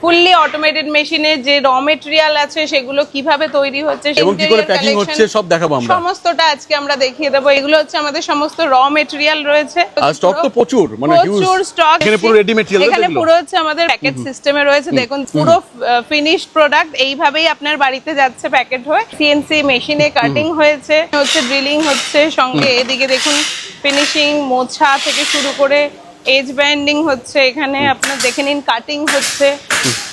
Fully automated মেশিনে যে র মেটেরিয়াল আছে সেগুলো কিভাবে তৈরি হচ্ছে এবং কি করে প্যাকিং হচ্ছে সব দেখাবো আমরা। সমস্তটা আজকে আমরা দেখিয়ে দেবো। এগুলো হচ্ছে আমাদের সমস্ত র মেটেরিয়াল রয়েছে। আর স্টক তো প্রচুর, মানে প্রচুর স্টক। এখানে পুরো রেডি মেটেরিয়াল, এখানে পুরো হচ্ছে আমাদের প্যাকেট সিস্টেমে রয়েছে। দেখুন পুরো ফিনিশড প্রোডাক্ট এইভাবেই আপনার বাড়িতে যাচ্ছে প্যাকেট হয়ে। সিএনসি মেশিনে কাটিং হয়েছে, হচ্ছে ড্রিলিং হচ্ছে, সঙ্গে এদিকে দেখুন ফিনিশিং মোছা থেকে শুরু করে এজ ব্যান্ডিং হচ্ছে। এখানে আপনার দেখে নিন কাটিং হচ্ছে।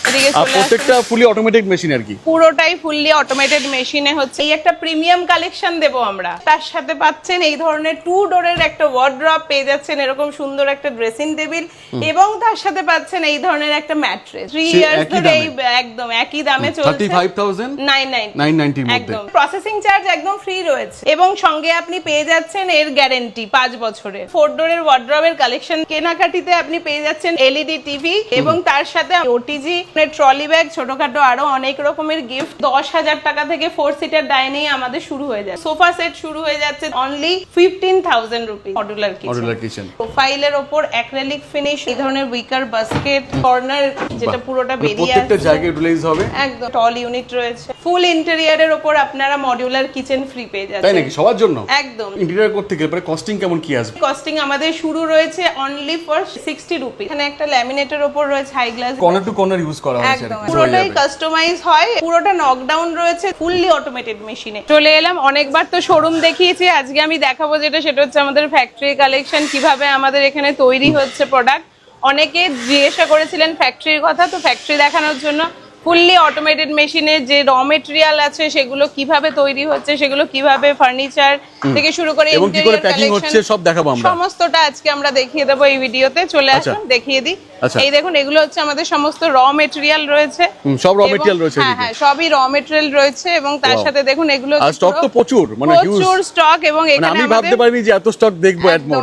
এদিকে প্রত্যেকটা ফুলি অটোমেটেড মেশিন আর কি, পুরোটাই ফুললি অটোমেটেড মেশিনে হচ্ছে। এই একটা প্রিমিয়াম কালেকশন দেবো আমরা। তার সাথে পাচ্ছেন এই ধরনের 2 ডোরের একটা ওয়ার্ড্রপ, পেয়ে যাচ্ছেন এরকম সুন্দর একটা ড্রেসিং টেবিল, এবং তার সাথে পাচ্ছেন এই ধরনের একটা ম্যাট্রেস। 3 ইয়ার্স ধরে এই একদম একই দামে চলছে, 35,990 এর মধ্যে। একদম প্রসেসিং চার্জ একদম ফ্রি রয়েছে, এবং সঙ্গে আপনি পেয়ে যাচ্ছেন এর গ্যারান্টি 5 বছরের। 4 ডোরের ওয়ার্ড্রপের কালেকশন কেনাকাটিতে আপনি পেয়ে যাচ্ছেন এলইডি টিভি, এবং তার সাথে ওটিজি, ট্রলি ব্যাগ, ছোটখাটো আরো অনেক রকমের গিফট। 10,000 টাকা থেকে 4 সিটার ডাইনিং আমাদের শুরু হয়ে যায়। সোফা সেট শুরু হয়ে যাচ্ছে অনলি 15,000 রুপি। মডুলার কিচেন প্রোফাইলের উপর অ্যাক্রিলিক ফিনিশ, এই ধরনের উইকার বাস্কেট, কর্নার যেটা পুরোটা বেরিয়ে আসছে, প্রত্যেকটা জায়গায় ইউটিলাইজ হবে। একদম টল ইউনিট রয়েছে। ফুল ইন্টেরিয়রের উপর আপনারা মডিউলার কিচেন ফ্রি পেয়ে যাচ্ছেন। তাই নাকি? সবার জন্য একদম। ইন্টেরিয়র করতে গেলে পরে কস্টিং কেমন কি আসবে? কস্টিং আমাদের শুরু রয়েছে অনলি ফর 60 রুপি। এখানে একটা ল্যামিনেটের উপর রয়েছে high gloss, corner to corner use করা হয়েছে, একদম পুরোটাই কাস্টমাইজ হয়। পুরোটা নকডাউন রয়েছে ফুললি অটোমেটেড মেশিনে। চলে এলাম, অনেকবার তো শোরুম দেখিয়েছি, আজকে আমি দেখাবো সেটা হচ্ছে আমাদের ফ্যাক্টরি কালেকশন, কিভাবে আমাদের এখানে তৈরি হচ্ছে প্রোডাক্ট। অনেকে জিজ্ঞাসা করেছিলেন ফ্যাক্টরির কথা, তো ফ্যাক্টরি দেখানোর জন্য ফুললি অটোমেটেড মেশিনে যে র মেটেরিয়াল আছে সেগুলো কিভাবে তৈরি হচ্ছে, সেগুলো কিভাবে ফার্নিচার থেকে শুরু করে এবং কি করে প্যাকিং হচ্ছে সব দেখাবো আমরা। সমস্তটা আজকে আমরা দেখিয়ে দেবো এই ভিডিওতে। চলে আসুন দেখিয়ে দিই। এই দেখুন এগুলো হচ্ছে আমাদের সমস্ত র মেটেরিয়াল রয়েছে। সব র মেটেরিয়াল রয়েছে। হ্যাঁ, সবই র মেটেরিয়াল রয়েছে, এবং তার সাথে দেখুন এগুলো স্টক তো প্রচুর, মানে প্রচুর স্টক। এবং এখানে আমি ভাবতে পারিনি যে এত স্টক দেখবো। একদম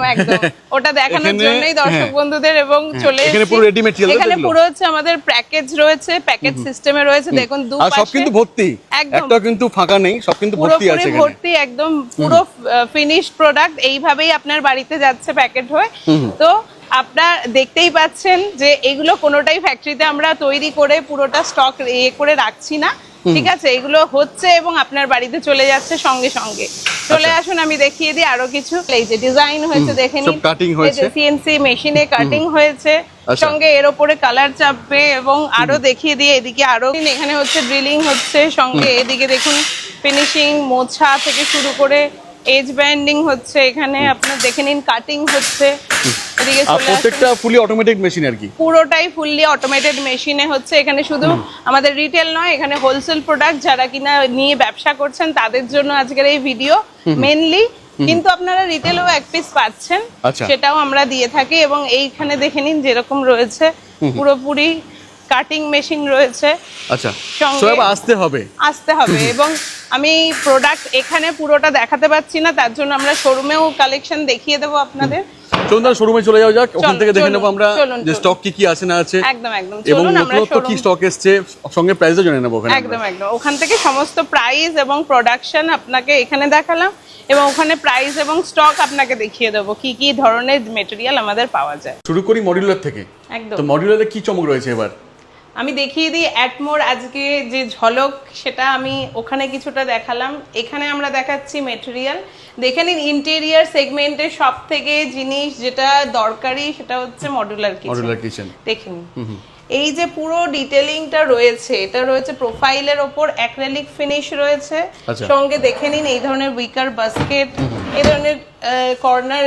ওটা দেখানোর জন্যই দর্শক বন্ধুদের। এবং চলে এখানে পুরো রেডি মেটেরিয়াল, এখানে পুরো হচ্ছে আমাদের প্যাকেজ রয়েছে, প্যাকেজ সিস্টেমে রয়েছে। দেখুন আর সব কিন্তু ভর্তি, একটাও কিন্তু ফাঁকা নেই, সব কিন্তু ভর্তি আছে এখানে। ভর্তি একদম পুরো ফিনিশড প্রোডাক্ট এইভাবেই আপনার বাড়িতে যাচ্ছে প্যাকেট হয়ে। তো আপনারা দেখতেই পাচ্ছেন যে এগুলো কোনোটাই ফ্যাক্টরিতে আমরা তৈরি করে পুরোটা স্টক করে রাখছি না, ঠিক আছে? এগুলো হচ্ছে এবং আপনার বাড়িতে চলে যাচ্ছে সঙ্গে সঙ্গে। চলে আসুন আমি দেখিয়ে দিই আরো কিছু। এই যে ডিজাইন হয়েছে দেখে নিন, এই যে সিএনসি মেশিনে কাটিং হয়েছে, সঙ্গে এর উপরে কালার চাপবে, এবং আরো দেখিয়ে দিয়ে এদিকে আরো এখানে হচ্ছে ড্রিলিং হচ্ছে, সঙ্গে এদিকে দেখুন ফিনিশিং মোছা থেকে শুরু করে এজ ব্যান্ডিং হচ্ছে। এখানে আপনার দেখে নিন কাটিং হচ্ছে। এদিকে প্রত্যেকটা ফুলি অটোমেটেড মেশিন আর কি, পুরোটাই ফুললি অটোমেটেড মেশিনে হচ্ছে। এখানে শুধু আমাদের রিটেল নয়, এখানে হোলসেল প্রোডাক্ট যারা কিনা নিয়ে ব্যবসা করছেন তাদের জন্য আজকের এই ভিডিও মেনলি। কিন্তু আপনারা রিটেলও এক পিস পাচ্ছেন, সেটাও আমরা দিয়ে থাকি। এবং এইখানে দেখে নিন যেরকম রয়েছে পুরোপুরি কাটিং মেশিন রয়েছে। আচ্ছা, সব আসতে হবে এবং আমি প্রোডাক্ট এখানে পুরোটা দেখাতে পাচ্ছি না, তার জন্য আমরা শোরুমেও কালেকশন দেখিয়ে দেবো আপনাদের। চলুন শোরুমে চলে যাওয়া যাক, ওখান থেকে দেখে নেবো আমরা যে স্টক কি আছে না আছে। একদম এবং নতুন কি স্টক এসছে, সঙ্গে প্রাইসও জেনে নেবো ওখানে। একদম ওখান থেকে সমস্ত প্রাইস এবং প্রোডাকশন আপনাকে এখানে দেখালাম, এবং ওখানে প্রাইস এবং স্টক আপনাকে দেখিয়ে দেবো কি কি ধরনের মেটেরিয়াল আমাদের পাওয়া যায়। শুরু করি মডিউলার থেকে। একদম। তো মডিউলারে কি চমক রয়েছে এবার? আমি দেখিয়ে দিই অ্যাটমোর আজকে যে ঝলক, সেটা আমি ওখানে কিছুটা দেখালাম। এখানে আমরা দেখাচ্ছি মেটেরিয়াল। দেখে নিন ইন্টেরিয়ার সেগমেন্টের সব থেকে জিনিস যেটা দরকারি সেটা হচ্ছে মডুলার কিচেন। দেখে নিন এই যে পুরো ডিটেলিংটা রয়েছে, এটা রয়েছে প্রোফাইলের ওপর অ্যাক্রিলিক ফিনিশ রয়েছে, সঙ্গে দেখে নিন এই ধরনের উইকার বাস্কেট, এই ধরনের কর্নার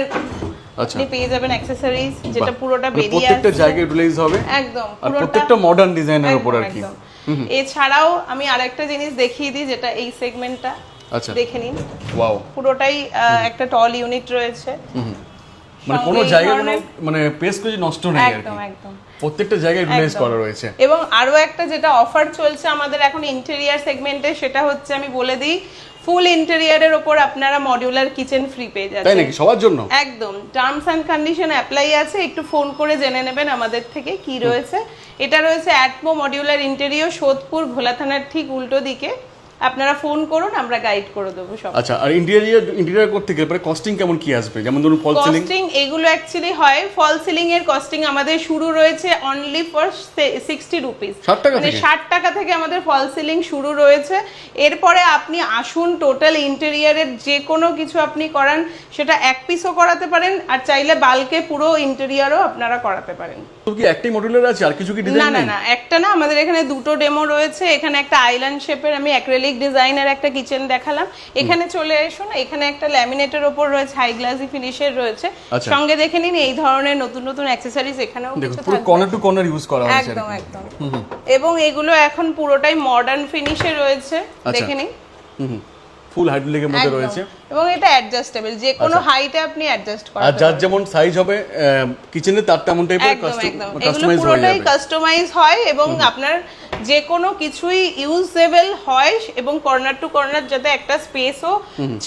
আপনি পেয়ে যাবেন অ্যাকসেসরিজ, যেটা পুরোটা বেরিয়ে আসছে, প্রত্যেকটা জায়গায় ইউটিলাইজ হবে একদম, আর প্রত্যেকটা মডার্ন ডিজাইনের উপর আর কি। এছাড়াও আমি আরেকটা জিনিস দেখিয়ে দিই, যেটা এই সেগমেন্টটা দেখে নিন। ওয়াও, পুরোটাই একটা টল ইউনিট রয়েছে, মানে কোনো জায়গায় মানে পেস কিছু নষ্ট নেই আর কি, একদম প্রত্যেকটা জায়গায় ইউটিলাইজ করা রয়েছে। এবং আরো একটা যেটা অফার চলছে আমাদের এখন ইন্টেরিয়ার সেগমেন্টে, সেটা হচ্ছে আমি বলে দিই ফুল ইন্টেরিয়রের উপর আপনারা মডিউলার কিচেন ফ্রি পেয়ে যাচ্ছেন। তাই নাকি? সবার জন্য একদম। টার্মস এন্ড কন্ডিশন অ্যাপ্লাই আছে, একটু ফোন করে জেনে নেবেন আমাদের থেকে কি রয়েছে। এটা রয়েছে অ্যাটমো মডিউলার ইন্টেরিয়র, সোদপুর ভোলা থানার ঠিক উল্টো দিকে, আপনারা ফোন করুন, আমরা গাইড করে দেবো সব। আচ্ছা, আর ইন্টেরিয়র করতে গেলে পরে কস্টিং কেমন কি আসবে? যেমন ধরুন ফল সিলিং, কস্টিং এগুলো অ্যাকচুয়ালি হয়, ফল সিলিং এর কস্টিং আমাদের শুরু রয়েছে অনলি ফর 60 রুপিস, 60 টাকা মানে থেকে? 60 টাকা থেকে আমাদের ফল সিলিং শুরু রয়েছে। এরপরে আপনি আসুন, টোটাল ইন্টেরিয়রের যে কোনো কিছু আপনি করান, সেটা এক পিসও করাতে পারেন, আর চাইলে বাল্কে পুরো ইন্টেরিয়রও আপনারা করাতে পারেন। তো কি একটাই মডুলার আছে, আর কিছু কি না ডিজাইন না নেই? না, একটা না, আমাদের এখানে দুটো ডেমো রয়েছে। এখানে একটা আইল্যান্ড শেপের আমি অ্যাক্রিলিক ডিজাইনের একটা কিচেন দেখালাম, এখানে চলে এসুন। এখানে একটা ল্যামিনেটের ওপর রয়েছে, হাই গ্লাসি ফিনিশের রয়েছে। আচ্ছা। সঙ্গে দেখে নিন এই ধরনের নতুন নতুন অ্যাকসেসরিজ এখানেও দেখুন কিছু পুরো থাকবে। কর্নার টু কর্নার ইউজ করা হয়েছে। একদম একদম। এবং এগুলো এখন পুরোটাই মডার্ন ফিনিশে রয়েছে, দেখে নিন। ফুল হাইড্রোলিকের মধ্যে একদম। রয়েছে, এবং এটা অ্যাডজাস্টেবল, যে কোনো হাইটে আপনি অ্যাডজাস্ট আর করতে যার পারবেন। যেমন সাইজ হবে কিচেনে তার তেমন টাইপের একদম একদম, এগুলো কাস্টমাইজ হয়ে পুরোটাই যাবে। কাস্টমাইজ হয় এবং আপনার যে কোনো কিছুই ইউজেবল হয়, এবং কর্নার টু কর্নার যাতে একটা স্পেসও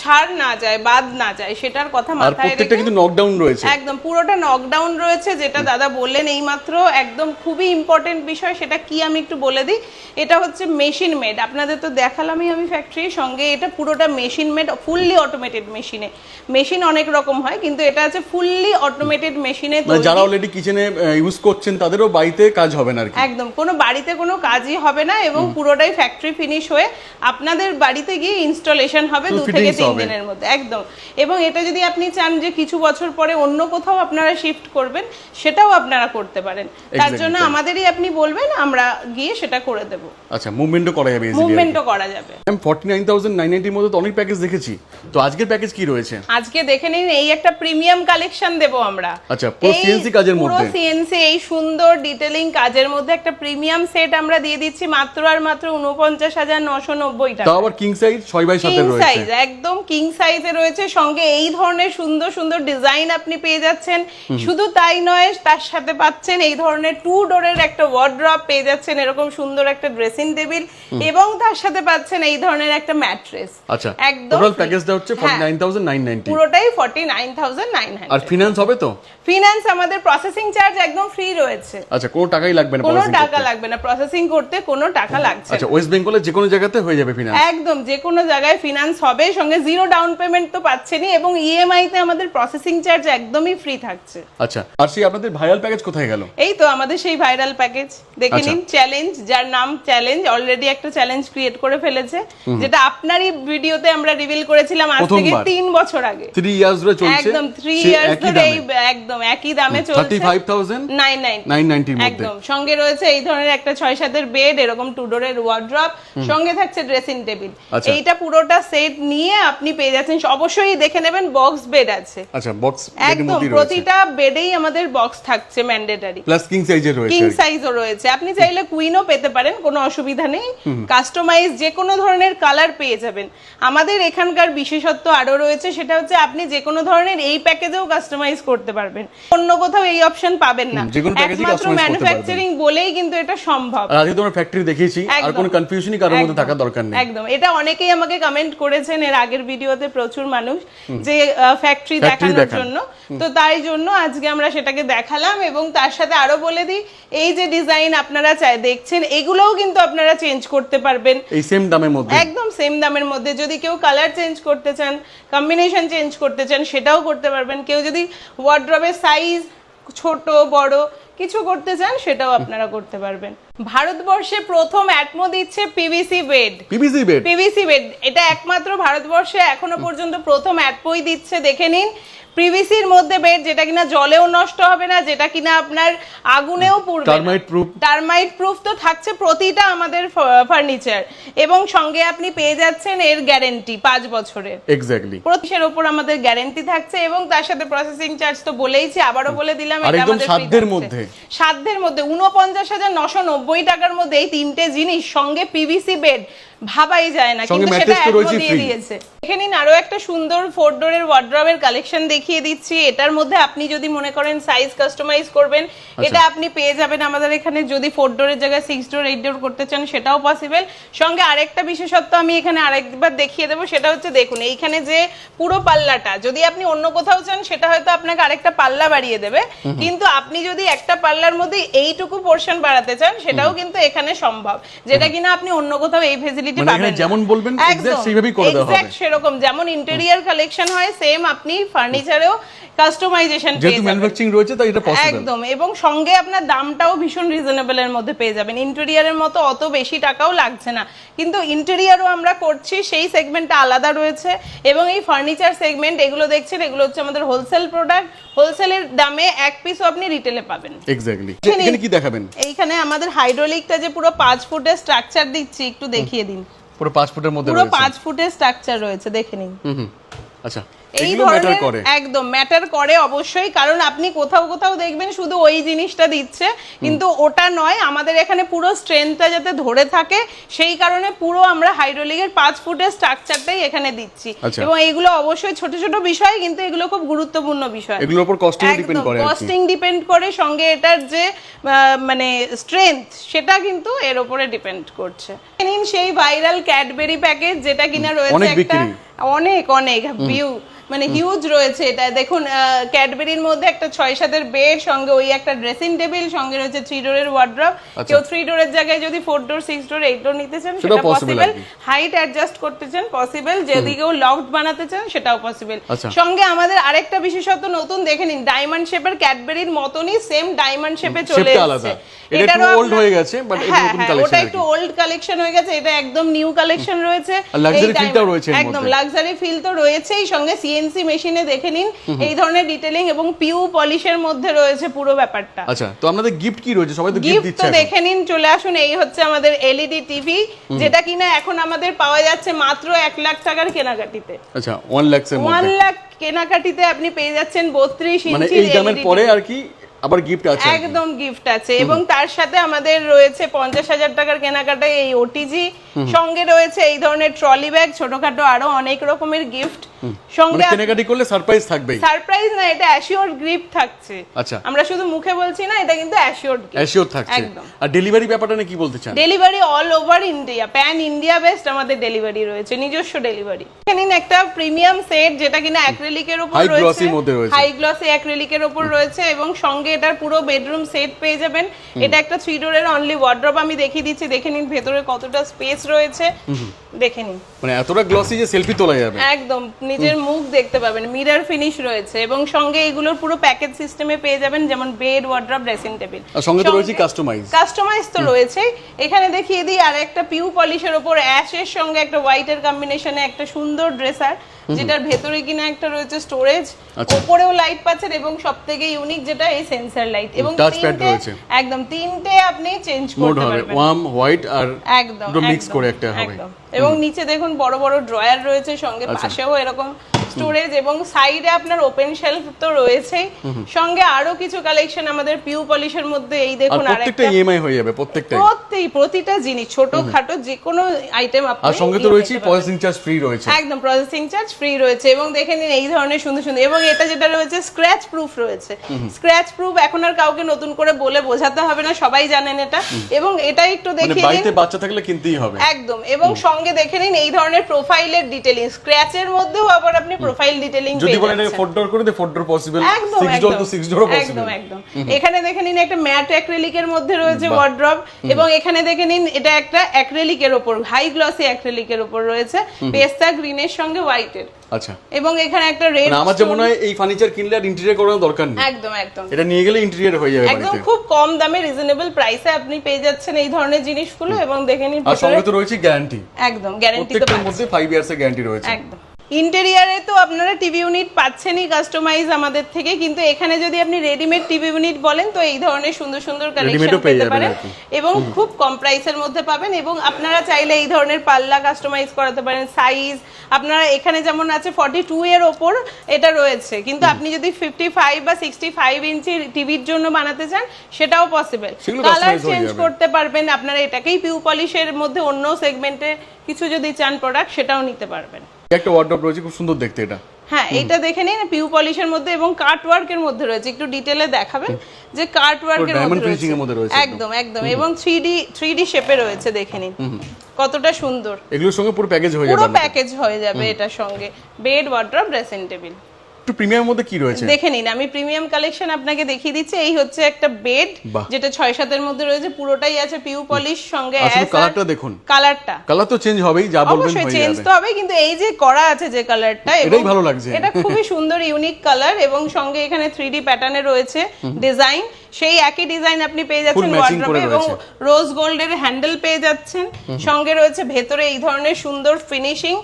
ছাড় না যায়, বাদ না যায়, সেটার কথা আর মাথায় প্রত্যেকটা রেখে কিন্তু নকডাউন রয়েছে। একদম পুরোটা নকডাউন রয়েছে, যেটা দাদা বললেন এইমাত্র, একদম খুবই ইম্পর্টেন্ট বিষয়। সেটা কি আমি একটু বলে দিই। এটা হচ্ছে মেশিন মেড, আপনাদের তো দেখালামই আমি ফ্যাক্টরির সঙ্গে, এটা পুরোটা মেশিন মেড, ফুললি অটোমেটেড মেশিনে। মেশিন অনেক রকম হয়, কিন্তু এটা আছে ফুললি অটোমেটেড মেশিনে। মানে যারা অলরেডি কিচেনে ইউজ করছেন তাদেরও বাড়িতে কাজ হবে না আর কি। একদম কোনো বাড়িতে কোনো কাজই হবে না, এবং পুরোটাই ফ্যাক্টরি ফিনিশ হয়ে আপনাদের বাড়িতে গিয়ে ইনস্টলেশন হবে 2 থেকে 3 দিনের মধ্যে। একদম। এবং এটা যদি আপনি চান যে কিছু বছর পরে অন্য কোথাও আপনারা শিফট করবেন, সেটাও আপনারা করতে পারেন। তার জন্য আমাদেরই আপনি বলবেন, আমরা গিয়ে সেটা করে দেব। আচ্ছা, মুভমেন্টও করা যাবে ইজিলি। মুভমেন্টও করা যাবে। আমি 49990 এর মধ্যে তো অনেক প্যাকেজ দেখেছি, তো আজকের প্যাকেজ কি রয়েছে? আজকে দেখে নিন, এই একটা প্রিমিয়াম কালেকশন দেব আমরা। আচ্ছা, পুরো সিএনসি কাজের মধ্যে, পুরো সিএনসি এই সুন্দর ডিটেইলিং কাজের মধ্যে একটা প্রিমিয়াম সেট আমরা দিয়ে দিচ্ছি মাত্র আর মাত্র ৪৯,৯৯০ টাকা। তাও আবার কিং সাইজ 6x7 কিং রয়েছে। সাইজ, একদম কিং সাইজে রয়েছে। সঙ্গে এই ধরনের সুন্দর সুন্দর ডিজাইন আপনি পেয়ে যাচ্ছেন। শুধু তাই নয়, তার সাথে পাচ্ছেন এই ধরনের 2 ডোরের একটা ওয়ার্ড্রপ, পেয়ে যাচ্ছেন এরকম সুন্দর একটা ড্রেসিং টেবিল, এবং তার সাথে পাচ্ছেন এই ধরনের একটা ম্যাট্রেস। আচ্ছা, একদম টোটাল প্যাকেজটা হচ্ছে 49990, পুরোটাই 49990। আর ফিনান্স হবে তো? ফিনান্স আমাদের প্রসেসিং চার্জ একদম ফ্রি রয়েছে। আচ্ছা, কোনো টাকাই লাগবে না কোনো processing টাকা করতে? লাগবে না, প্রসেসিং করতে কোনো টাকা লাগছে না। আচ্ছা, ওয়েস্ট বেঙ্গলের যে কোনো জায়গাতে হয়ে যাবে ফিনান্স? একদম, যে কোনো জায়গায় ফিনান্স হবে, সঙ্গে 0 ডাউন পেমেন্ট তো পাচ্ছেনই, এবং ইএমআই তে আমাদের প্রসেসিং চার্জ একদমই ফ্রি থাকছে। আচ্ছা, আর সেই আপনাদের ভাইরাল প্যাকেজ কোথায় গেল? এই তো আমাদের সেই ভাইরাল প্যাকেজ, দেখে নিন। চ্যালেঞ্জ, যার নাম চ্যালেঞ্জ, অলরেডি একটা চ্যালেঞ্জ ক্রিয়েট করে ফেলেছে, যেটা আপনারই ভিডিওতে আমরা রিভিল করেছিলাম আজ থেকে 3 বছর আগে। 3 ইয়ার্স ধরে চলছে, একদম 3 ইয়ার্স ধরে একদম একই দামে চলছে। 35,990 এর মধ্যে। একদম। সঙ্গে রয়েছে এই ধরনের একটা 6-7 এর বেড, এরকম 2 ডোরের ওয়ার্ড্রপ, সঙ্গে থাকছে ড্রেসিং টেবিল। এইটা পুরোটা সেট নিয়ে আপনি পেয়ে যাচ্ছেন, অবশ্যই দেখে নেবেন বক্স বেড আছে। আচ্ছা, বক্স বেডের একদম মধ্যে রয়েছে, প্রতিটা বেডেই আমাদের বক্স থাকছে ম্যান্ডেটরি, প্লাস কিং সাইজের রয়েছে, কিং সাইজও রয়েছে। আপনি চাইলে কুইনও পেতে পারেন, কোনো অসুবিধা নেই। কাস্টমাইজ যে কোনো ধরনের কালার পেয়ে যাবেন। আমাদের এখানকার বিশেষত্ব আরো রয়েছে, সেটা হচ্ছে আপনি যে কোনো ধরনের এই প্যাকেজেও কাস্টমাইজ করতে পারবেন, অন্য কোথাও এই অপশন পাবেন না। যে কোনো প্যাকেজই একমাত্র কাস্টমাইজ করতে পারবেন। ম্যানুফ্যাকচারিং বলেই কিন্তু এটা সম্ভব। আর আজকে তোমার ফ্যাক্টরি দেখিয়েছি, আর কোনো কনফিউশনই কারোর মধ্যে থাকার দরকার নেই। একদম। এটা অনেকেই আমাকে কমেন্ট করেছেন এর আগের ভিডিওতে, প্রচুর মানুষ, যে ফ্যাক্টরি দেখানোর জন্য। তো তাই জন্য আজকে আমরা সেটাকে দেখালাম, এবং তার সাথে আরো বলে দিই, এই যে ডিজাইন আপনারা দেখছেন, এগুলোও কিন্তু আপনারা চেঞ্জ করতে পারবেন এই সেম দামের মধ্যে, একদম সেম দামের মধ্যে। যদি কেউ কালার চেঞ্জ করতে চান, কম্বিনেশন চেঞ্জ করতে চান, সেটাও করতে পারবেন। কেউ যদি ওয়ার্ড্রবের সাইজ ছোট বড় কিছু করতে চান, সেটাও আপনারা করতে পারবেন। ভারতবর্ষে প্রথম অ্যাটমো দিচ্ছে পিভিসি বেড। পিভিসি বেড এটা একমাত্র ভারতবর্ষে এখনো পর্যন্ত প্রথম অ্যাটমোই দিচ্ছে। দেখে নিন, পিভিসির মধ্যে বেড, যেটা কিনা জলেও নষ্ট হবে না, যেটা কিনা আপনার আগুনেও পুড়বে না, টার্মাইট প্রুফ তো থাকছে প্রতিটা আমাদের ফার্নিচার, এবং সঙ্গে আপনি পেয়ে যাচ্ছেন এর গ্যারান্টি 5 বছরের। এক্স্যাক্টলি, প্রতিটার উপর আমাদের গ্যারান্টি থাকছে, এবং তার সাথে প্রসেসিং চার্জ তো বলেইছি, আবারও বলে দিলাম, এটা আমাদের সাধ্যের মধ্যে 49,990 টাকার মধ্যে এই তিনটে জিনিস, সঙ্গে পিভিসি বেড, ভাবাই যায় না, কিন্তু সেটা একদম দিয়ে দিয়েছে। এখানে আরো একটা সুন্দর 4 ডোরের ওয়ার্ড্রবের কালেকশন দেখিয়ে দিচ্ছি। এটার মধ্যে আপনি যদি মনে করেন সাইজ কাস্টমাইজ করবেন, এটা আপনি পেয়ে যাবেন আমাদের এখানে। যদি 4 ডোরের জায়গায় 6 ডোর 8 ডোর করতে চান, সেটাও পসিবল। সঙ্গে আরেকটা বিশেষত্ব আমি এখানে আরেকবার দেখিয়ে দেবো, সেটা হচ্ছে দেখুন এইখানে যে পুরো পাল্লাটা, যদি আপনি অন্য কোথাও চান সেটা হয়তো আপনাকে আরেকটা পাল্লা বাড়িয়ে দেবে, কিন্তু আপনি যদি একটা পাল্লার মধ্যে এইটুকু পোরশন বাড়াতে চান, সেটাও কিন্তু এখানে সম্ভব, যেটা কিনা আপনি অন্য কোথাও এই ফেসিলিটি ফ্যাসিলিটি মানে পাবেন এখানে যেমন বলবেন এক্স্যাক্ট সেইভাবেই করে দেওয়া হবে। এক্স্যাক্ট সেরকম যেমন ইন্টেরিয়র কালেকশন হয় সেম আপনি ফার্নিচারেও কাস্টমাইজেশন পেয়ে যেহেতু যাবেন। ম্যানুফ্যাকচারিং রয়েছে তাই এটা পসিবল। একদম, এবং সঙ্গে আপনার দামটাও ভীষণ রিজনেবল এর মধ্যে পেয়ে যাবেন। ইন্টেরিয়রের মতো অত বেশি টাকাও লাগছে না, কিন্তু ইন্টেরিয়রও আমরা করছি, সেই সেগমেন্টটা আলাদা রয়েছে। এবং এই ফার্নিচার সেগমেন্ট এগুলো দেখছেন, এগুলো হচ্ছে আমাদের হোলসেল প্রোডাক্ট, হোলসেলের দামে এক পিসও আপনি রিটেলে পাবেন। এক্স্যাক্টলি। এখানে কি দেখাবেন? এইখানে আমাদের হাইড্রোলিকটা যে পুরো 5 ফুটের স্ট্রাকচার দিচ্ছি, একটু দেখিয়ে দিন। পুরো 5 ফুটের মধ্যে পুরো রয়েছে? 5 ফুটের স্ট্রাকচার রয়েছে, দেখে নিন। আচ্ছা, এই এগুলো ম্যাটার ধরনের করে? একদম ম্যাটার করে অবশ্যই, কারণ আপনি কোথাও কোথাও দেখবেন শুধু ওই জিনিসটা দিচ্ছে, কিন্তু ওটা নয়। আমাদের এখানে পুরো স্ট্রেংথটা যাতে ধরে থাকে সেই কারণে পুরো আমরা হাইড্রোলিকের 5 ফুটের স্ট্রাকচারটাই এখানে দিচ্ছি। আচ্ছা। এবং এগুলো অবশ্যই ছোট ছোট বিষয়, কিন্তু এগুলো খুব গুরুত্বপূর্ণ বিষয়। এগুলোর উপর কস্টিং ডিপেন্ড করে। কস্টিং ডিপেন্ড করে, সঙ্গে এটার যে মানে স্ট্রেংথ সেটা কিন্তু এর উপরে ডিপেন্ড করছে। নিন সেই ভাইরাল ক্যাডবেরি প্যাকেজ, যেটা কিনা রয়েছে অনেক একটা বিক্রি। অনেক ভিউ, মানে হিউজ রয়েছে এটা। দেখুন ক্যাডবেরির মধ্যে একটা 6-7 বেড, সঙ্গে ওই একটা ড্রেসিং টেবিল, সঙ্গে রয়েছে 3 ডোরের ওয়ার্ড্রপ। কেউ 3 ডোরের জায়গায় যদি 4 ডোর 6 ডোর 8 ডোর নিতে চান সেটা পসিবল, হাইট অ্যাডজাস্ট করতে চান পসিবল, যদি কেউ লফট বানাতে চান সেটাও পসিবল। সঙ্গে আমাদের আরেকটা বিশেষত্ব নতুন দেখে নিন, ডায়মন্ড শেপের ক্যাডবেরির মতনই সেম ডায়মন্ড শেপে চলে এসেছে। এটা একটু ওল্ড হয়ে গেছে, বাট এটা নতুন কালেকশন। ওটা একটু ওল্ড কালেকশন হয়ে গেছে, এটা একদম নিউ কালেকশন রয়েছে। আর লাক্সারি ফিলটাও রয়েছে এর মধ্যে। একদম লাক্সারি ফিল তো রয়েছেই, সঙ্গে সিএনসি মেশিনে দেখে নিন এই ধরনের ডিটেইলিং, এবং পিউ পলিশের মধ্যে রয়েছে পুরো ব্যাপারটা। আচ্ছা, তো আপনাদের গিফট কি রয়েছে? সবাই তো গিফট দিচ্ছে। তো দেখে নিন, চলে আসুন। এই হচ্ছে আমাদের এলইডি টিভি, যেটা কিনা এখন আমাদের পাওয়া যাচ্ছে মাত্র 1 লাখ টাকার কেনাকাটিতে। আচ্ছা, 1 লাখ এর মধ্যে 1 লাখ কেনাকাটিতে আপনি পেয়ে যাচ্ছেন 32 ইঞ্চি। মানে এই দামের পরে আর কি আবার গিফট আছে? একদম গিফট আছে, এবং তার সাথে আমাদের রয়েছে 50,000 টাকার কেনাকাটায় এই ওটিজি, সঙ্গে রয়েছে এই ধরনের ট্রলি ব্যাগ, ছোটখাটো আরো অনেক রকমের গিফট। সঙ্গে কেনাকাটি করলে সারপ্রাইজ থাকবে। সারপ্রাইজ না, এটা অ্যাসিওরড গিফট থাকছে। আচ্ছা, আমরা শুধু মুখে বলছি না, এটা কিন্তু অ্যাসিওরড গিফট। অ্যাসিওর থাকছে। আর ডেলিভারি ব্যাপারটা নিয়ে কি বলতে চান? Delivery all over India, pan India best আমাদের ডেলিভারি রয়েছে, নিজস্ব ডেলিভারি। এখানে একটা প্রিমিয়াম সেট, যেটা কিনা অ্যাক্রিলিকের উপর রয়েছে, হাই গ্লসি অ্যাক্রিলিকের উপর রয়েছে, এবং সঙ্গে এটার পুরো বেডরুম সেট পেয়ে যাবেন। এটা একটা 3 ডোরের অনলি ওয়ার্ড্রপ আমি দেখিয়ে দিচ্ছি, দেখে নিন ভেতরে কতটা স্পেস রয়েছে, দেখে নিন। মানে এতটা গ্লসি যে সেলফি তোলা যাবে, একদম নিজের মুখ দেখতে পাবেন, মিরর ফিনিশ রয়েছে, এবং সঙ্গে এগুলোর পুরো প্যাকেজ সিস্টেমে পেয়ে যাবেন, যেমন বেড, ওয়ার্ড্রপ, ড্রেসিং টেবিল। আর সঙ্গে তো রয়েছে কাস্টমাইজ তো রয়েছে। এখানে দেখিয়ে দিই আর একটা পিউ পলিশের উপর অ্যাশের সঙ্গে একটা হোয়াইটের কম্বিনেশনে একটা সুন্দর ড্রেসার, যেটার ভেতরে কিনা একটা রয়েছে স্টোরেজ, উপরেও লাইট পাচ্ছেন, এবং সবথেকে ইউনিক যেটা এই সেন্সর লাইট, এবং একদম 3টে আপনি চেঞ্জ করতে পারবেন, ওয়ার্ম, হোয়াইট আর একদম মিক্স করে একটা হবে। এবং নিচে দেখুন বড় বড় ড্রয়ার রয়েছে, সঙ্গে পাশেও এরকম স্টোরেজ, এবং সাইডে আপনার ওপেন শেলফ তো রয়েছেই, সঙ্গে আরো কিছু কালেকশন আমাদের পিউ পলিশের মধ্যে। এই দেখুন আরেকটা ইএমআই হয়ে যাবে প্রতিটা জিনিস, ছোটখাটো যে কোনো আইটেম আপনি। আর সঙ্গে তো রয়েছে প্রসেসিং চার্জ ফ্রি রয়েছে। একদম প্রসেসিং চার্জ ফ্রি রয়েছে, এবং দেখে নিন এই ধরনের সুন্দর সুন্দর, এবং এটা যেটা রয়েছে স্ক্র্যাচ প্রুফ রয়েছে। স্ক্র্যাচ প্রুফ এখন আর কাউকে নতুন করে বলে বোঝাতে হবে না, সবাই জানেন এটা। এবং এটা একটু দেখে নিন, বাড়িতে বাচ্চা থাকলে কিনতেই হবে। একদম, এবং সঙ্গে দেখে নিন এই ধরনের প্রোফাইলের ডিটেইলিং, স্ক্র্যাচের মধ্যেও আবার আপনি প্রোফাইল ডিটেইলিং পেয়ে যাচ্ছেন। যদি বলেন 4 ডোর করে দে 4 ডোর পসিবল, 6 ডোর তো 6 ডোরও পসিবল। একদম এখানে দেখে নিন একটা ম্যাট অ্যাক্রিলিকের মধ্যে রয়েছে ওয়ার্ড্রপ, এবং এখানে দেখে নিন এটা একটা অ্যাক্রিলিকের উপর, হাই গ্লসি অ্যাক্রিলিকের উপর রয়েছে, পেস্তা গ্রিনের সঙ্গে হোয়াইটের। আচ্ছা, এবং এখানে একটা রেড। আমার যে মনে হয় এই ফার্নিচার কিনলে আর ইন্টেরিয়র করার দরকার নেই। একদম এটা নিয়ে গেলে ইন্টেরিয়র হয়ে যাবে একদম খুব কম দামে রিজনেবল প্রাইসে আপনি পেয়ে যাচ্ছেন এই ধরনের জিনিসগুলো। এবং দেখে নিন আর সঙ্গে তো রয়েছে গ্যারান্টি। একদম গ্যারান্টি তো প্রত্যেকটার মধ্যে 5 ইয়ার্স এর গ্যারান্টি রয়েছে। একদম। ইন্টেরিয়রে তো আপনারা টিভি ইউনিট পাচ্ছেনই কাস্টমাইজ আমাদের থেকে, কিন্তু এখানে যদি আপনি রেডিমেড টিভি ইউনিট বলেন তো এই ধরনের সুন্দর সুন্দর কালেকশন পেতে পারেন, এবং খুব কম প্রাইসের মধ্যে পাবেন। এবং আপনারা চাইলে এই ধরনের পাল্লা কাস্টমাইজ করাতে পারেন, সাইজ আপনারা এখানে যেমন আছে 42 এর ওপর এটা রয়েছে, কিন্তু আপনি যদি 55 বা 65 ইঞ্চি টিভির জন্য বানাতে চান সেটাও পসিবল, কালার চেঞ্জ করতে পারবেন আপনারা। এটাকেই পিউ পলিশের মধ্যে অন্য সেগমেন্টে কিছু যদি চান প্রোডাক্ট, সেটাও নিতে পারবেন। একটা ওয়ার্ডরোব রয়েছে, খুব সুন্দর দেখতে এটা। হ্যাঁ, এটা দেখে নিন পিউ পলিশের মধ্যে, এবং কাট ওয়ার্কের মধ্যে রয়েছে, একটু ডিটেইলে দেখাবেন যে কাট ওয়ার্কের মধ্যে রয়েছে। একদম একদম, এবং 3D শেপে রয়েছে, দেখে নিন কতটা সুন্দর। এগুলোর সঙ্গে পুরো প্যাকেজ হয়ে যাবে, পুরো প্যাকেজ হয়ে যাবে এটার সঙ্গে, বেড, ওয়ার্ড্রপ, ড্রেসিং টেবিল। একটু প্রিমিয়াম মধ্যে কি রয়েছে দেখে নিন, আমি প্রিমিয়াম কালেকশন আপনাকে দেখিয়ে দিচ্ছি। এই হচ্ছে একটা বেড, বাহ। যেটা 6-7 এর মধ্যে রয়েছে, পুরোটাই আছে পিউ পলিশ, সঙ্গে আসলে কালারটা দেখুন, কালার তো চেঞ্জ হবেই, যা বলবেন অবশ্যই হয়ে চেঞ্জ যাবে। তো হবে, কিন্তু এই যে করা আছে যে কালারটা, এটাই ভালো লাগছে। এটা খুবই সুন্দর ইউনিক কালার, এবং সঙ্গে এখানে 3D প্যাটার্নে রয়েছে ডিজাইন। সেই একই ডিজাইন আপনি পেয়ে যাচ্ছেন ওয়ার্ড্রোবে, এবং রোজ গোল্ডের হ্যান্ডেল পেয়ে যাচ্ছেন। সঙ্গে রয়েছে ভেতরে এই ধরনের সুন্দর ফিনিশিং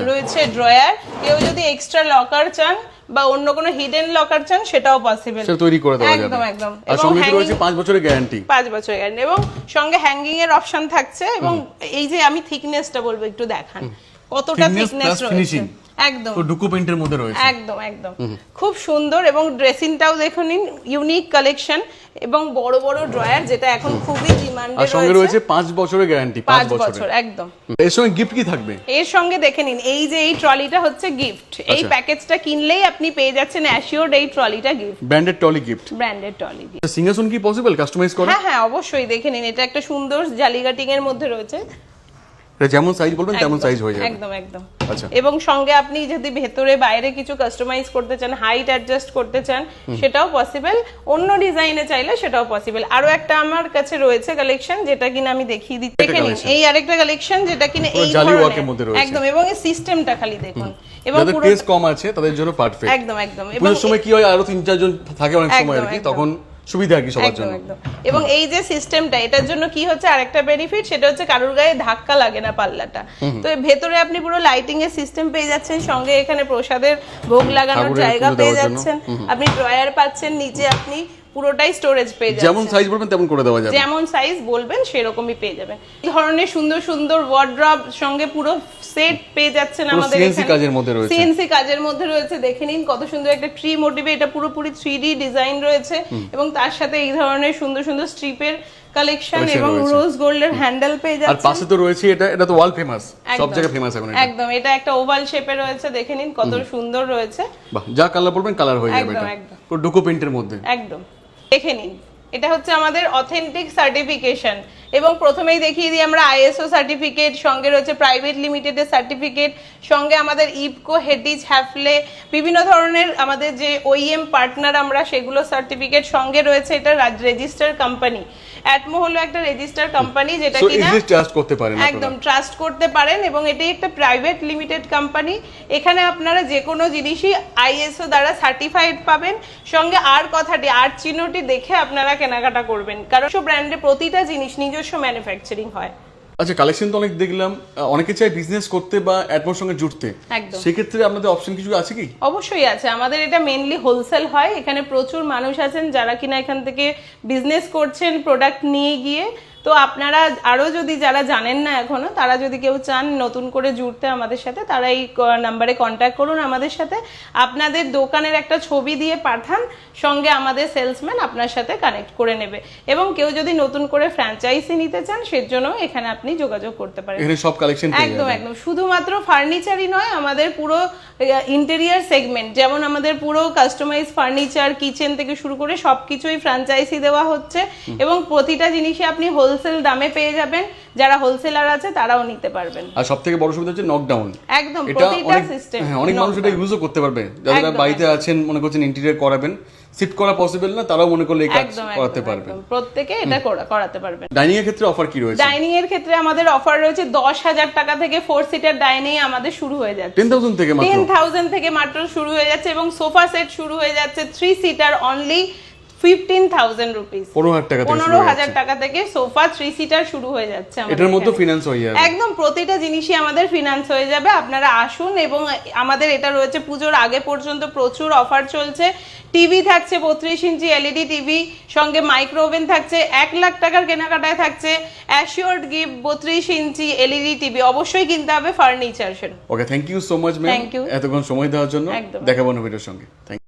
রয়েছে ড্রয়ার। কেউ যদি এক্সট্রা লকার চান বা অন্য কোনো হিডেন লকার চান, সেটাও পসিবল, সেটা তৈরি করে দেওয়া যাবে। একদম একদম। আর সঙ্গে রয়েছে 5 বছরের গ্যারান্টি, 5 বছরের গ্যারান্টি, এবং সঙ্গে হ্যাঙ্গিং এর অপশন থাকছে। এবং এই যে আমি থিকনেসটা বলবো, একটু দেখান কতটা থিকনেস রয়েছে। একদম ডুকু পেইন্টের মধ্যে রয়েছে, একদম একদম খুব সুন্দর। এবং ড্রেসিংটাও দেখুন, ইউনিক কালেকশন, এবং বড় বড় ড্রয়ার, যেটা এখন খুবই ডিমান্ডে রয়েছে। আর সঙ্গে রয়েছে 5 বছরের গ্যারান্টি, 5 বছর একদম। এর সঙ্গে গিফট কি থাকবে? এর সঙ্গে দেখে নিন, এই যে এই ট্রলিটা হচ্ছে গিফট। এই প্যাকেজটা কিনলেই আপনি পেয়ে যাচ্ছেন অ্যাসিওরড এই ট্রলিটা gift, branded trolley gift, branded trolley. সিংহাসন কি পসিবল কাস্টমাইজ করা? হ্যাঁ হ্যাঁ, অবশ্যই। দেখে নিন, এটা একটা সুন্দর জালি কাটিং এর মধ্যে রয়েছে, এটা যেমন সাইজ বলবেন তেমন সাইজ হয়ে যাবে, একদম একদম। আচ্ছা। এবং সঙ্গে আপনি যদি ভেতরে বাইরে কিছু কাস্টমাইজ করতে চান, হাইট অ্যাডজাস্ট করতে চান, সেটাও পসিবল। অন্য ডিজাইনে চাইলে সেটাও পসিবল। আরো একটা আমার কাছে রয়েছে কালেকশন, যেটা কিনা আমি দেখিয়ে দিচ্ছি। দেখে নিন, এই আরেকটা কালেকশন, যেটা কিনা এই ধরনের একদম, এবং এই সিস্টেমটা খালি দেখুন। এবং পুরো টেস্ট কম আছে তাদের জন্য পারফেক্ট, একদম একদম। এবং সময় কি হয়, আরো 3-4 জন থাকে অনেক সময় আর কি, তখন সুবিধা আর কি সবার জন্য। এবং এই যে সিস্টেমটা, এটার জন্য কি হচ্ছে আরেকটা বেনিফিট, সেটা হচ্ছে কারোর গায়ে ধাক্কা লাগে না পাল্লাটা। তো ভেতরে আপনি পুরো লাইটিং এর সিস্টেম পেয়ে যাচ্ছেন, সঙ্গে এখানে প্রসাদের ভোগ লাগানোর জায়গা পেয়ে যাচ্ছেন, আপনি ড্রয়ার পাচ্ছেন, নিচে আপনি পুরোটাই স্টোরেজ পেয়ে যাবেন। যেমন সাইজ বলবেন তেমন করে দেওয়া যাবে, যেমন সাইজ বলবেন সেরকমই পেয়ে যাবেন। এই ধরনের সুন্দর সুন্দর ওয়ার্ড্রব সঙ্গে পুরো সেট পেয়ে যাচ্ছেন আমাদের এখানে। সিএনসি কাজের মধ্যে রয়েছে, সিএনসি কাজের মধ্যে রয়েছে। দেখে নিন কত সুন্দর একটা ট্রি মোটিভে, এটা পুরোপুরি 3D ডিজাইন রয়েছে, এবং তার সাথে এই ধরনের সুন্দর সুন্দর স্ট্রিপের কালেকশন, এবং রোজ গোল্ডের হ্যান্ডেল পেয়ে যাচ্ছেন। আর পাশে তো রয়েছে এটা তো ওয়াল ফেমাস, সব জায়গায় ফেমাস এখন এটা। একদম, এটা একটা ওভাল শেপে রয়েছে, দেখে নিন কত সুন্দর রয়েছে। বাহ, যা কালার বলবেন কালার হয়ে যাবে, এটা পুরো ডুকো পেইন্টের মধ্যে একদম। দেখে নিন, এটা হচ্ছে আমাদের অথেন্টিক সার্টিফিকেশন, এবং প্রথমেই দেখিয়ে দিই আমরা আইএসও সার্টিফিকেট, সঙ্গে রয়েছে প্রাইভেট লিমিটেডের সার্টিফিকেট, সঙ্গে আমাদের ইপকো, হেডিজ, হ্যাফলে, বিভিন্ন ধরনের আমাদের যে ওইএম পার্টনার আমরা, সেগুলো সার্টিফিকেট। সঙ্গে রয়েছে এটা রেজিস্টার কোম্পানি, অ্যাটমো হলো একটা রেজিস্টার কোম্পানি, যেটা কিনা ট্রাস্ট করতে পারেন, একদম ট্রাস্ট করতে পারেন। এবং এটাই একটা প্রাইভেট লিমিটেড কোম্পানি। এখানে আপনারা যে কোনো জিনিসই আইএসও দ্বারা সার্টিফাইড পাবেন। সঙ্গে আর কথাটি, আর চিহ্নটি দেখে আপনারা কেনাকাটা করবেন, কারণ সব ব্র্যান্ডে প্রতিটা জিনিস নিজস্ব ম্যানুফ্যাকচারিং হয়। আচ্ছা, কালেকশন তো অনেক দেখলাম, অনেকে চায় বিজনেস করতে বা অ্যাটমোর সঙ্গে জুড়তে, সেক্ষেত্রে আপনাদের অপশন কিছু আছে কি? অবশ্যই আছে। আমাদের এটা মেইনলি হোলসেল হয়। এখানে প্রচুর মানুষ আছেন যারা কিনা এখান থেকে বিজনেস করছেন প্রোডাক্ট নিয়ে গিয়ে। তো আপনারা আরো যদি যারা জানেন না এখনো, তারা যদি কেউ চান নতুন করে জুড়তে আমাদের সাথে, তারা এই নাম্বারে কন্ট্যাক্ট করুন আমাদের সাথে। আপনাদের দোকানের একটা ছবি দিয়ে পাঠান, সঙ্গে আমাদের সেলসম্যান আপনার সাথে কানেক্ট করে নেবে। এবং কেউ যদি নতুন করে ফ্র্যাঞ্চাইজি নিতে চান, সেজন্য এখানে আপনি যোগাযোগ করতে পারেন। এখানে সব কালেকশন একদম একদম। শুধুমাত্র ফার্নিচারই নয়, আমাদের পুরো ইন্টেরিয়ার সেগমেন্ট, যেমন আমাদের পুরো কাস্টমাইজ ফার্নিচার, কিচেন থেকে শুরু করে সবকিছুই ফ্র্যাঞ্চাইজি দেওয়া হচ্ছে, এবং প্রতিটা জিনিসই আপনি হোলসেল দামে পেয়ে যাবেন। যারা হোলসেলার আছে তারাও নিতে পারবেন। আর সবথেকে বড় সুবিধা হচ্ছে নকডাউন। একদম, প্রতিটা সিস্টেম। হ্যাঁ, অনেক মানুষ এটা ইউজও করতে পারবে, যারা বাড়িতে আছেন মনে করছেন ইন্টেরিয়র করাবেন, শিফট করা পসিবল না, তারাও মনে করলে এই কাজ করাতে পারবেন। প্রত্যেকে এটা করাতে পারবেন। ডাইনিং এর ক্ষেত্রে অফার কি রয়েছে? ডাইনিং এর ক্ষেত্রে আমাদের অফার রয়েছে 10,000 টাকা থেকে 4 সিটার ডাইনিং আমাদের শুরু হয়ে যাচ্ছে। 10,000 থেকে মাত্র 10,000 থেকে মাত্র শুরু হয়ে যাচ্ছে, এবং সোফা সেট শুরু হয়ে যাচ্ছে 3 সিটার অনলি 15,000 রুপিস। 15,000 টাকা থেকে সোফা 3 সিটার শুরু হয়ে যাচ্ছে। এটার মধ্যে ফিনান্স হয়ে যাবে, একদম প্রতিটা জিনিসই আমাদের ফিনান্স হয়ে যাবে। আপনারা আসুন, এবং আমাদের এটা রয়েছে পুজোর আগে পর্যন্ত প্রচুর অফার চলছে। টিভি থাকছে 32 ইঞ্চি এলইডি টিভি, সঙ্গে মাইক্রো ওভেন থাকছে, 1 লাখ টাকার কেনাকাটায় থাকছে assured gift 32 inch LED TV. অবশ্যই কিনতে হবে furniture. Okay, thank you so much ma'am, এতক্ষণ সময় দেওয়ার জন্য। দেখাবো না ভিডিওর সঙ্গে। Thank you.